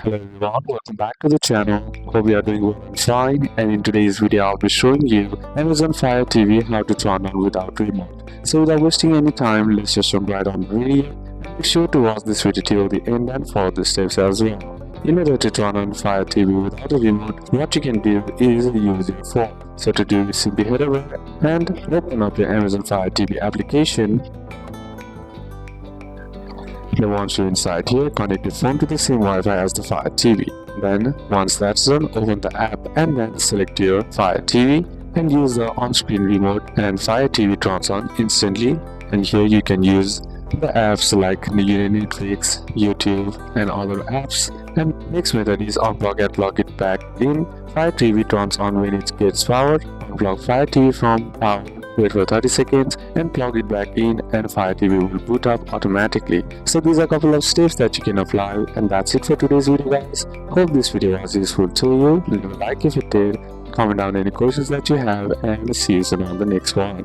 Hello everyone, welcome back to the channel. Hope you are doing well and fine, and in today's video I'll be showing you Amazon Fire TV how to turn on without remote. So without wasting any time, let's just jump right on the video. Make sure to watch this video till the end and follow the steps as well. In order to turn on Fire TV without a remote, what you can do is use your phone. So to do this, simply head over and open up your Amazon Fire TV application. Then once you're inside here, connect your phone to the same Wi-Fi as the Fire TV. Then once that's done, open the app and then select your Fire TV and use the on-screen remote, and Fire TV turns on instantly. And here you can use the apps like Netflix, YouTube and other apps. And next method is unplug and plug it back in. Fire TV turns on when it gets power. Unplug Fire TV from power. Wait for 30 seconds and plug it back in, and Fire TV will boot up automatically. So these are a couple of steps that you can apply, and that's it for today's video guys. Hope this video was useful to you. Leave a like if it did, comment down any questions that you have, and see you soon on the next one.